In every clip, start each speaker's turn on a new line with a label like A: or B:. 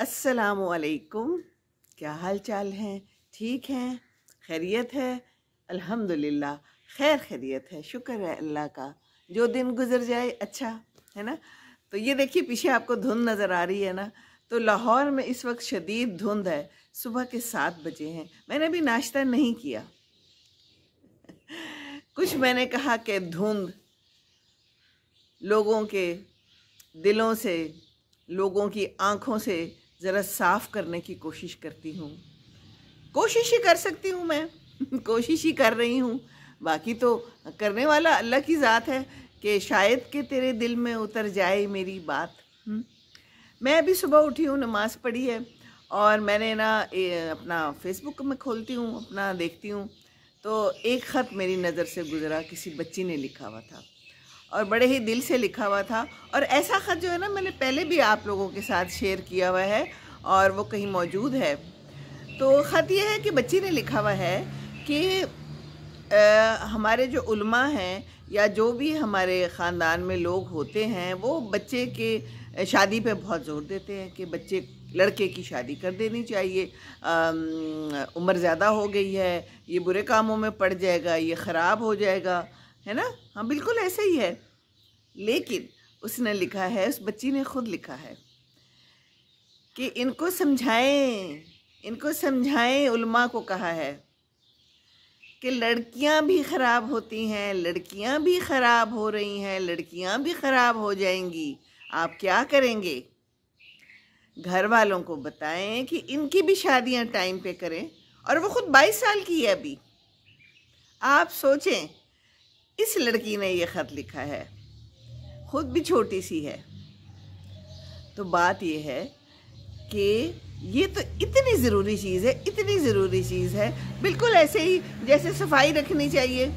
A: अस्सलामुअलैकुम। क्या हाल चाल हैं? ठीक हैं? खैरियत है? अल्हम्दुलिल्लाह खैर खैरियत है, शुक्र है अल्लाह का। जो दिन गुजर जाए अच्छा है ना। तो ये देखिए पीछे आपको धुंध नज़र आ रही है ना। तो लाहौर में इस वक्त शदीद धुंध है। सुबह के 7 बजे हैं। मैंने अभी नाश्ता नहीं किया। कुछ मैंने कहा कि धुंध लोगों के दिलों से, लोगों की आंखों से ज़रा साफ़ करने की कोशिश करती हूँ। कोशिश ही कर सकती हूँ मैं कोशिश ही कर रही हूँ। बाकी तो करने वाला अल्लाह की ज़ात है कि शायद कि तेरे दिल में उतर जाए मेरी बात। मैं अभी सुबह उठी हूँ, नमाज़ पढ़ी है और मैंने ना अपना फ़ेसबुक में खोलती हूँ, अपना देखती हूँ तो एक ख़त मेरी नज़र से गुज़रा। किसी बच्ची ने लिखा हुआ था और बड़े ही दिल से लिखा हुआ था। और ऐसा ख़त जो है ना मैंने पहले भी आप लोगों के साथ शेयर किया हुआ है और वो कहीं मौजूद है। तो ख़त ये है कि बच्ची ने लिखा हुआ है कि हमारे जो उलमा हैं या जो भी हमारे ख़ानदान में लोग होते हैं वो बच्चे के शादी पे बहुत ज़ोर देते हैं कि बच्चे लड़के की शादी कर देनी चाहिए। उम्र ज़्यादा हो गई है, ये बुरे कामों में पड़ जाएगा, ये ख़राब हो जाएगा, है ना। हाँ बिल्कुल ऐसे ही है। लेकिन उसने लिखा है, उस बच्ची ने खुद लिखा है कि इनको समझाएं, उलमा को कहा है कि लड़कियां भी ख़राब होती हैं, लड़कियां भी ख़राब हो रही हैं, लड़कियां भी ख़राब हो जाएंगी। आप क्या करेंगे? घर वालों को बताएं कि इनकी भी शादियां टाइम पे करें। और वो खुद 22 साल की है अभी। आप सोचें, इस लड़की ने ये ख़त लिखा है, खुद भी छोटी सी है। तो बात ये है कि ये तो इतनी ज़रूरी चीज़ है, इतनी ज़रूरी चीज़ है। बिल्कुल ऐसे ही जैसे सफाई रखनी चाहिए।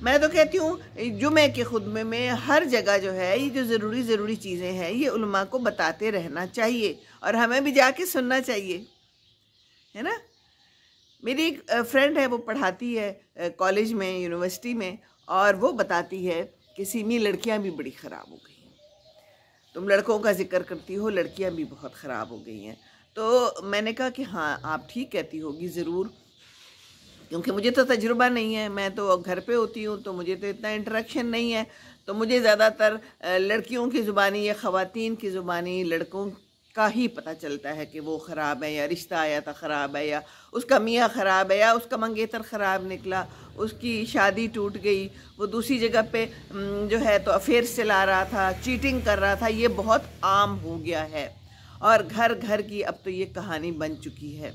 A: मैं तो कहती हूँ जुमे के खुतबे में हर जगह जो है ये जो ज़रूरी चीज़ें हैं ये उलमा को बताते रहना चाहिए और हमें भी जाके सुनना चाहिए, है ना। मेरी एक फ्रेंड है, वो पढ़ाती है कॉलेज में, यूनिवर्सिटी में, और वो बताती है कि सीमी लड़कियाँ भी बड़ी ख़राब हो गई हैं। तुम लड़कों का जिक्र करती हो, लड़कियाँ भी बहुत ख़राब हो गई हैं। तो मैंने कहा कि हाँ आप ठीक कहती होगी ज़रूर, क्योंकि मुझे तो तजुर्बा नहीं है। मैं तो घर पे होती हूँ तो मुझे तो इतना इंटरेक्शन नहीं है। तो मुझे ज़्यादातर लड़कियों की ज़ुबानी या ख़वातीन की ज़ुबानी लड़कों का ही पता चलता है कि वो ख़राब है या रिश्ता आया था ख़राब है या उसका मियाँ ख़राब है या उसका मंगेतर ख़राब निकला, उसकी शादी टूट गई, वो दूसरी जगह पे जो है तो अफेयर चला रहा था, चीटिंग कर रहा था। ये बहुत आम हो गया है और घर घर की अब तो ये कहानी बन चुकी है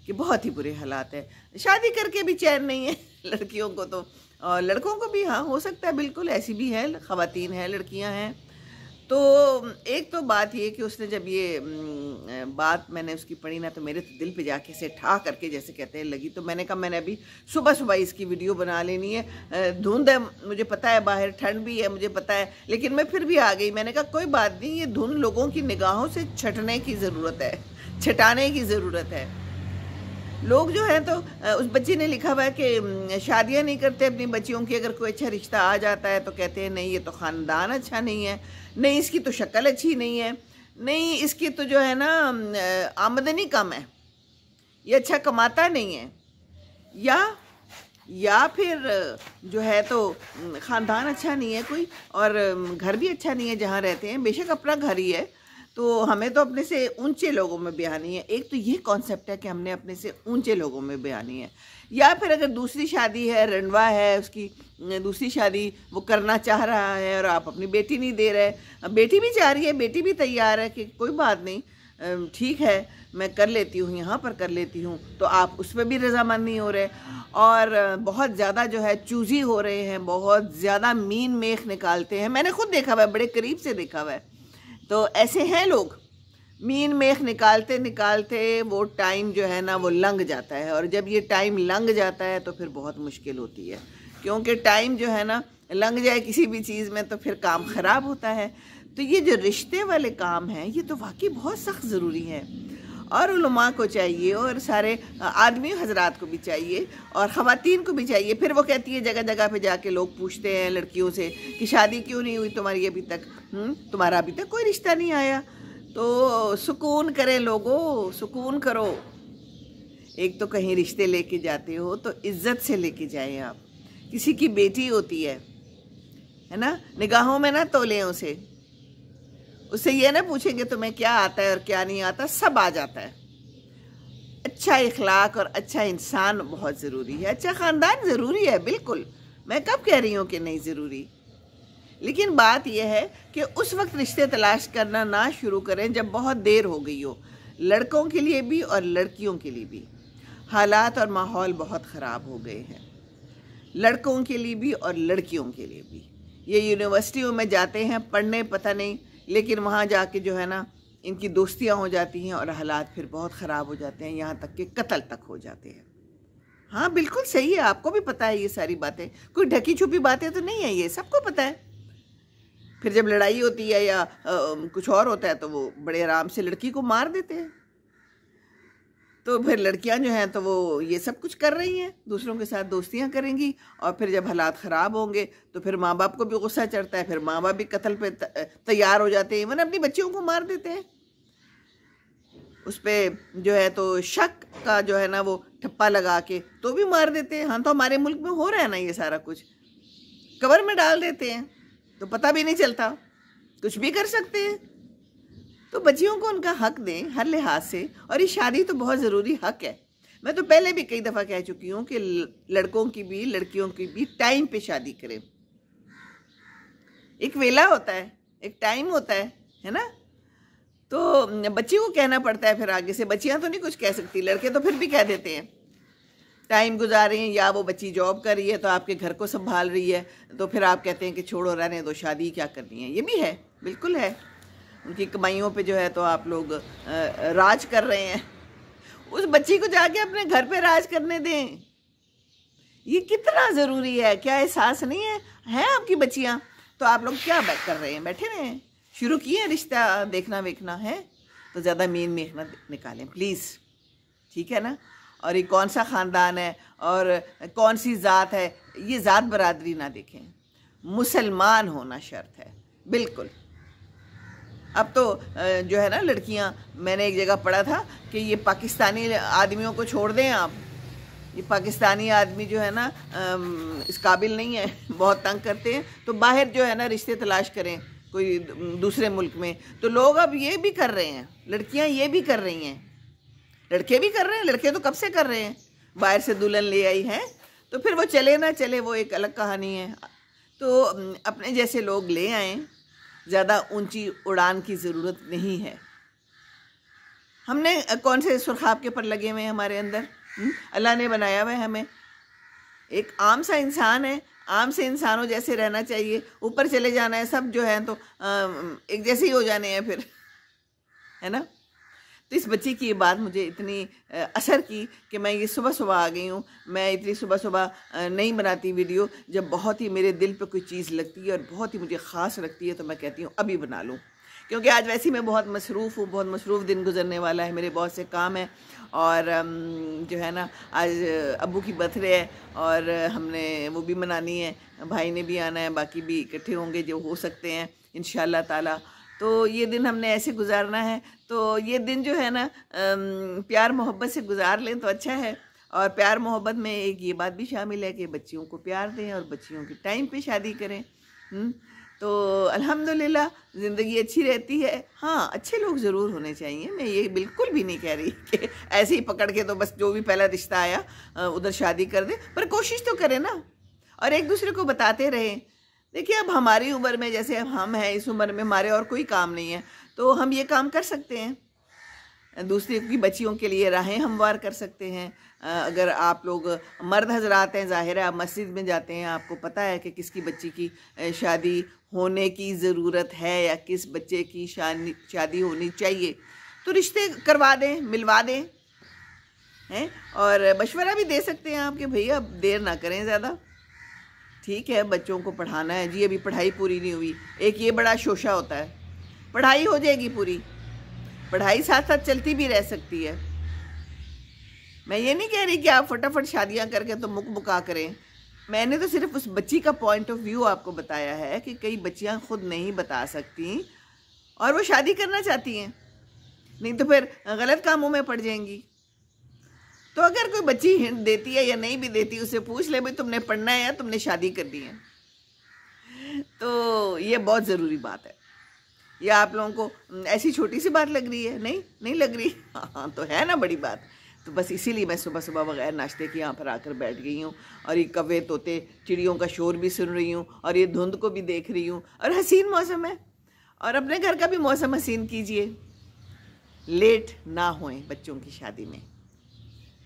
A: कि बहुत ही बुरे हालात है। शादी करके भी चैन नहीं है लड़कियों को तो, और लड़कों को भी हाँ हो सकता है, बिल्कुल ऐसी भी है, ख़वातीन हैं, लड़कियां हैं। तो एक तो बात ये कि उसने जब ये बात मैंने उसकी पढ़ी ना तो मेरे तो दिल पे जाके से ठा करके जैसे कहते हैं लगी। तो मैंने कहा मैंने अभी सुबह सुबह इसकी वीडियो बना लेनी है। धुंध है, मुझे पता है, बाहर ठंड भी है, मुझे पता है, लेकिन मैं फिर भी आ गई। मैंने कहा कोई बात नहीं, ये धुंध लोगों की निगाहों से छटने की ज़रूरत है, छटाने की ज़रूरत है। लोग जो है तो उस बच्ची ने लिखा हुआ है कि शादियां नहीं करते अपनी बच्चियों की। अगर कोई अच्छा रिश्ता आ जाता है तो कहते हैं नहीं ये तो ख़ानदान अच्छा नहीं है, नहीं इसकी तो शक्ल अच्छी नहीं है, नहीं इसकी तो जो है ना आमदनी कम है, ये अच्छा कमाता नहीं है, या फिर जो है तो ख़ानदान अच्छा नहीं है कोई, और घर भी अच्छा नहीं है जहाँ रहते हैं। बेशक अपना घर ही है तो हमें तो अपने से ऊंचे लोगों में बयानी है। एक तो ये कॉन्सेप्ट है कि हमने अपने से ऊंचे लोगों में बयानी है। या फिर अगर दूसरी शादी है, रंडवा है, उसकी दूसरी शादी वो करना चाह रहा है और आप अपनी बेटी नहीं दे रहे, बेटी भी चाह रही है, बेटी भी तैयार है कि कोई बात नहीं ठीक है मैं कर लेती हूँ, यहाँ पर कर लेती हूँ, तो आप उस पर भी रजामंद नहीं हो रहे और बहुत ज़्यादा जो है चूजी हो रहे हैं, बहुत ज़्यादा मीन मेख निकालते हैं। मैंने खुद देखा हुआ है, बड़े करीब से देखा हुआ है। तो ऐसे हैं लोग, मीन मेख निकालते निकालते वो टाइम जो है ना वो लंघ जाता है, और जब ये टाइम लंघ जाता है तो फिर बहुत मुश्किल होती है, क्योंकि टाइम जो है ना लंघ जाए किसी भी चीज़ में तो फिर काम ख़राब होता है। तो ये जो रिश्ते वाले काम हैं ये तो वाकई बहुत सख्त ज़रूरी है और उलमा को चाहिए और सारे आदमी हजरात को भी चाहिए और ख़वातीन को भी चाहिए। फिर वो कहती है जगह जगह पे जाके लोग पूछते हैं लड़कियों से कि शादी क्यों नहीं हुई तुम्हारी अभी तक, तुम्हारा अभी तक कोई रिश्ता नहीं आया। तो सुकून करें लोगों, सुकून करो। एक तो कहीं रिश्ते लेके जाते हो तो इज्जत से लेके जाएं आप। किसी की बेटी होती है ना, निगाहों में ना तोलें उसे। उससे ये ना पूछेंगे तुम्हें क्या आता है और क्या नहीं आता, सब आ जाता है। अच्छा इखलाक और अच्छा इंसान बहुत ज़रूरी है, अच्छा ख़ानदान ज़रूरी है, बिल्कुल। मैं कब कह रही हूँ कि नहीं ज़रूरी, लेकिन बात यह है कि उस वक्त रिश्ते तलाश करना ना शुरू करें जब बहुत देर हो गई हो, लड़कों के लिए भी और लड़कियों के लिए भी। हालात और माहौल बहुत ख़राब हो गए हैं, लड़कों के लिए भी और लड़कियों के लिए भी। ये यूनिवर्सिटियों में जाते हैं पढ़ने, पता नहीं, लेकिन वहाँ जाके जो है ना इनकी दोस्तियाँ हो जाती हैं और हालात फिर बहुत ख़राब हो जाते हैं, यहाँ तक कि कत्ल तक हो जाते हैं। हाँ बिल्कुल सही है, आपको भी पता है ये सारी बातें, कोई ढकी छुपी बातें तो नहीं है, ये सबको पता है। फिर जब लड़ाई होती है या कुछ और होता है तो वो बड़े आराम से लड़की को मार देते हैं। तो फिर लड़कियां जो हैं तो वो ये सब कुछ कर रही हैं, दूसरों के साथ दोस्तियां करेंगी, और फिर जब हालात ख़राब होंगे तो फिर माँ बाप को भी गुस्सा चढ़ता है, फिर माँ बाप भी कत्ल पे तैयार हो जाते हैं, इवन अपनी बच्चियों को मार देते हैं। उस पर जो है तो शक का जो है ना वो ठप्पा लगा के तो भी मार देते हैं। हाँ, तो हमारे मुल्क में हो रहा है ना ये सारा कुछ, कब्र में डाल देते हैं तो पता भी नहीं चलता, कुछ भी कर सकते हैं। तो बच्चियों को उनका हक दें हर लिहाज से, और ये शादी तो बहुत ज़रूरी हक है। मैं तो पहले भी कई दफ़ा कह चुकी हूँ कि लड़कों की भी लड़कियों की भी टाइम पे शादी करें। एक वेला होता है, एक टाइम होता है ना। तो बच्ची को कहना पड़ता है, फिर आगे से बच्चियाँ तो नहीं कुछ कह सकती, लड़के तो फिर भी कह देते हैं। टाइम गुजार रही हैं या वो बच्ची जॉब कर रही है तो आपके घर को संभाल रही है, तो फिर आप कहते हैं कि छोड़ो रहने दो, शादी क्या करनी है। ये भी है, बिल्कुल है, उनकी कमाइयों पे जो है तो आप लोग राज कर रहे हैं। उस बच्ची को जाके अपने घर पे राज करने दें, ये कितना ज़रूरी है। क्या एहसास नहीं है आपकी बच्चियाँ? तो आप लोग क्या कर रहे हैं, बैठे हुए हैं? शुरू किए हैं रिश्ता देखना वेखना है तो ज़्यादा मेन मेखना निकालें प्लीज़, ठीक है ना। और ये कौन सा ख़ानदान है और कौन सी ज़ात है, ये ज़ात बरादरी ना देखें, मुसलमान होना शर्त है, बिल्कुल। अब तो जो है ना लड़कियां, मैंने एक जगह पढ़ा था कि ये पाकिस्तानी आदमियों को छोड़ दें आप, ये पाकिस्तानी आदमी जो है ना इस काबिल नहीं है, बहुत तंग करते हैं, तो बाहर जो है ना रिश्ते तलाश करें कोई दूसरे मुल्क में। तो लोग अब ये भी कर रहे हैं, लड़कियां ये भी कर रही हैं, लड़के भी कर रहे हैं। लड़के तो कब से कर रहे हैं, बाहर से दुल्हन ले आई है तो फिर वो चले ना चले वो एक अलग कहानी है। तो अपने जैसे लोग ले आएँ, ज़्यादा ऊंची उड़ान की ज़रूरत नहीं है। हमने कौन से सुरखाब के पर लगे हुए हैं हमारे अंदर, अल्लाह ने बनाया हुआ है हमें, एक आम सा इंसान है, आम से इंसानों जैसे रहना चाहिए। ऊपर चले जाना है सब जो है तो एक जैसे ही हो जाने हैं फिर, है ना। तो इस बच्ची की ये बात मुझे इतनी असर की कि मैं ये सुबह सुबह आ गई हूँ। मैं इतनी सुबह सुबह नहीं बनाती वीडियो, जब बहुत ही मेरे दिल पे कोई चीज़ लगती है और बहुत ही मुझे ख़ास लगती है तो मैं कहती हूँ अभी बना लूँ, क्योंकि आज वैसे ही मैं बहुत मसरूफ़ हूँ, बहुत मसरूफ़ दिन गुजरने वाला है, मेरे बहुत से काम हैं। और जो है ना आज अब्बू की बर्थडे है और हमने वो भी मनानी है, भाई ने भी आना है, बाकी भी इकट्ठे होंगे जो हो सकते हैं इंशाअल्लाह ताला। तो ये दिन हमने ऐसे गुजारना है, तो ये दिन जो है ना प्यार मोहब्बत से गुजार लें तो अच्छा है। और प्यार मोहब्बत में एक ये बात भी शामिल है कि बच्चियों को प्यार दें और बच्चियों की टाइम पे शादी करें। तो अल्हम्दुलिल्लाह ज़िंदगी अच्छी रहती है। हाँ, अच्छे लोग ज़रूर होने चाहिए, मैं ये बिल्कुल भी नहीं कह रही कि ऐसे ही पकड़ के तो बस जो भी पहला रिश्ता आया उधर शादी कर दें, पर कोशिश तो करें ना, और एक दूसरे को बताते रहें। देखिए अब हमारी उम्र में, जैसे अब हम हैं इस उम्र में, हमारे और कोई काम नहीं है तो हम ये काम कर सकते हैं, दूसरे की बच्चियों के लिए राहें हमवार कर सकते हैं। अगर आप लोग मर्द हजरात हैं, ज़ाहिर है आप मस्जिद में जाते हैं, आपको पता है कि किसकी बच्ची की शादी होने की ज़रूरत है या किस बच्चे की शादी होनी चाहिए, तो रिश्ते करवा दें, मिलवा दें हैं। और मशवरा भी दे सकते हैं आप कि भैया देर ना करें ज़्यादा, ठीक है बच्चों को पढ़ाना है जी, अभी पढ़ाई पूरी नहीं हुई, एक ये बड़ा शोशा होता है। पढ़ाई हो जाएगी पूरी, पढ़ाई साथ साथ चलती भी रह सकती है। मैं ये नहीं कह रही कि आप फटाफट शादियां करके तो मुका करें, मैंने तो सिर्फ उस बच्ची का पॉइंट ऑफ व्यू आपको बताया है कि कई बच्चियां खुद नहीं बता सकती और वो शादी करना चाहती हैं, नहीं तो फिर गलत कामों में पड़ जाएंगी। तो अगर कोई बच्ची हिंट देती है या नहीं भी देती, उससे पूछ ले भाई तुमने पढ़ना है या तुमने शादी करनी है। तो ये बहुत ज़रूरी बात है। या आप लोगों को ऐसी छोटी सी बात लग रही है? नहीं लग रही। हाँ तो है ना बड़ी बात। तो बस इसीलिए मैं सुबह सुबह बगैर नाश्ते के यहाँ पर आकर बैठ गई हूँ और ये कौवे तोते चिड़ियों का शोर भी सुन रही हूँ और ये धुंध को भी देख रही हूँ। और हसीन मौसम है और अपने घर का भी मौसम हसीन कीजिए। लेट ना होएं बच्चों की शादी में।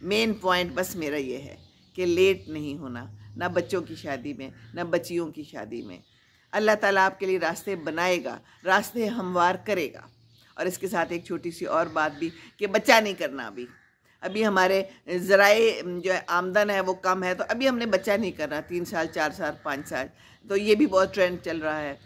A: मेन पॉइंट बस मेरा ये है कि लेट नहीं होना, ना बच्चों की शादी में ना बच्चियों की शादी में। अल्लाह ताला आपके लिए रास्ते बनाएगा, रास्ते हमवार करेगा। और इसके साथ एक छोटी सी और बात भी कि बच्चा नहीं करना। अभी हमारे ज़राए जो है आमदन है वो कम है, तो अभी हमने बच्चा नहीं करना। 3 साल 4 साल 5 साल, तो ये भी बहुत ट्रेंड चल रहा है।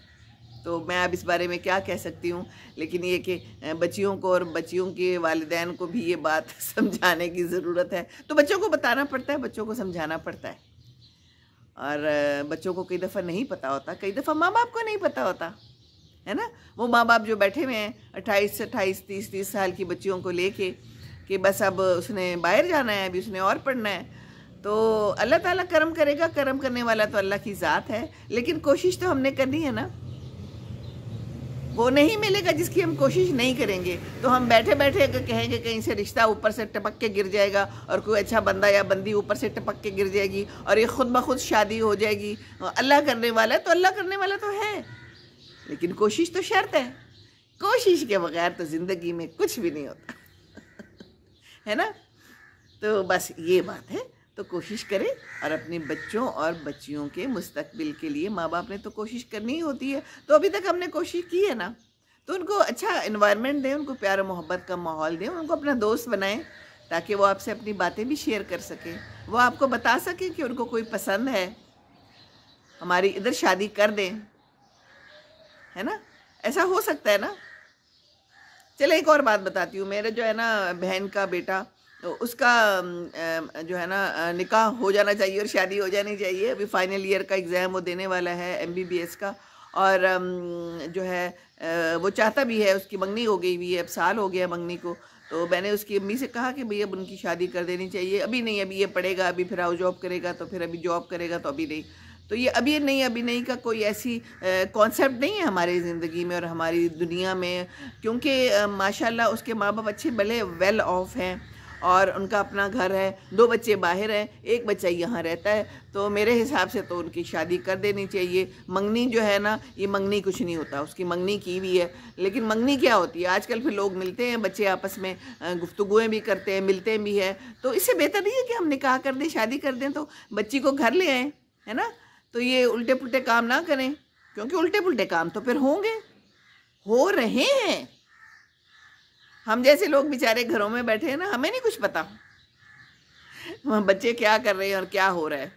A: तो मैं अब इस बारे में क्या कह सकती हूँ, लेकिन ये कि बच्चियों को और बच्चियों के वालिदैन को भी ये बात समझाने की ज़रूरत है। तो बच्चों को बताना पड़ता है, बच्चों को समझाना पड़ता है। और बच्चों को कई दफ़ा नहीं पता होता, कई दफ़ा माँ बाप को नहीं पता होता है ना। वो माँ बाप जो बैठे हुए हैं 28 से 30 साल की बच्चियों को लेके कि बस अब उसने बाहर जाना है, अभी उसने और पढ़ना है। तो अल्लाह ताला करम करेगा, करम करने वाला तो अल्लाह की ज़ात है, लेकिन कोशिश तो हमने करनी है ना। वो नहीं मिलेगा जिसकी हम कोशिश नहीं करेंगे। तो हम बैठे बैठे अगर कहेंगे कहीं से रिश्ता ऊपर से टपक के गिर जाएगा और कोई अच्छा बंदा या बंदी ऊपर से टपक के गिर जाएगी और ये खुद ब खुद शादी हो जाएगी। अल्लाह करने वाला है तो अल्लाह करने वाला तो है, लेकिन कोशिश तो शर्त है। कोशिश के बगैर तो ज़िंदगी में कुछ भी नहीं होता है ना। तो बस ये बात है। तो कोशिश करें और अपने बच्चों और बच्चियों के मुस्तकबिल के लिए माँ बाप ने तो कोशिश करनी ही होती है। तो अभी तक हमने कोशिश की है ना, तो उनको अच्छा इन्वायरमेंट दें, उनको प्यार मोहब्बत का माहौल दें, उनको अपना दोस्त बनाएं ताकि वो आपसे अपनी बातें भी शेयर कर सकें, वो आपको बता सकें कि उनको कोई पसंद है, हमारी इधर शादी कर दें, है ना। ऐसा हो सकता है ना। चलो एक और बात बताती हूँ। मेरे जो है ना बहन का बेटा, तो उसका जो है ना निकाह हो जाना चाहिए और शादी हो जानी चाहिए। अभी फाइनल ईयर का एग्ज़ाम वो देने वाला है MBBS का, और जो है वो चाहता भी है। उसकी मंगनी हो गई हुई है, अब साल हो गया मंगनी को। तो मैंने उसकी अम्मी से कहा कि भाई अब उनकी शादी कर देनी चाहिए। अभी नहीं, अभी ये पढ़ेगा, अभी फिर हाउस जॉब करेगा, तो फिर अभी जॉब करेगा, तो अभी नहीं। तो ये अभी नहीं का कोई ऐसी कॉन्सेप्ट नहीं है हमारी ज़िंदगी में और हमारी दुनिया में, क्योंकि माशाल्लाह उसके माँ बाप अच्छे भले वेल ऑफ हैं और उनका अपना घर है, 2 बच्चे बाहर हैं, 1 बच्चा यहाँ रहता है। तो मेरे हिसाब से तो उनकी शादी कर देनी चाहिए। मंगनी जो है ना, ये मंगनी कुछ नहीं होता, उसकी मंगनी की भी है, लेकिन मंगनी क्या होती है? आजकल फिर लोग मिलते हैं, बच्चे आपस में गुफ्तगुएँ भी करते हैं, मिलते भी हैं। तो इससे बेहतर नहीं है कि हम निकाह कर दें, शादी कर दें, तो बच्ची को घर ले आएँ, है ना। तो ये उल्टे पुल्टे काम ना करें, क्योंकि उल्टे पुल्टे काम तो फिर होंगे, हो रहे हैं। हम जैसे लोग बेचारे घरों में बैठे हैं ना, हमें नहीं कुछ पता बच्चे क्या कर रहे हैं और क्या हो रहा है।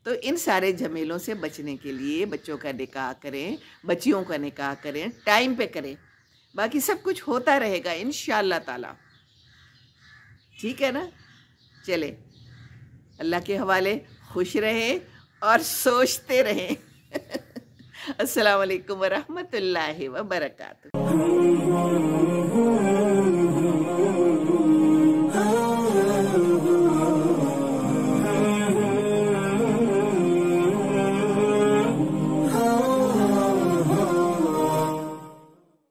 A: तो इन सारे झमेलों से बचने के लिए बच्चों का निकाह करें, बच्चियों का निकाह करें, टाइम पे करें, बाकी सब कुछ होता रहेगा इंशाअल्लाह ताला। ठीक है ना। चले, अल्लाह के हवाले, खुश रहें और सोचते रहें। अस्सलाम वालेकुम व रहमतुल्लाहि व बरकातुहू।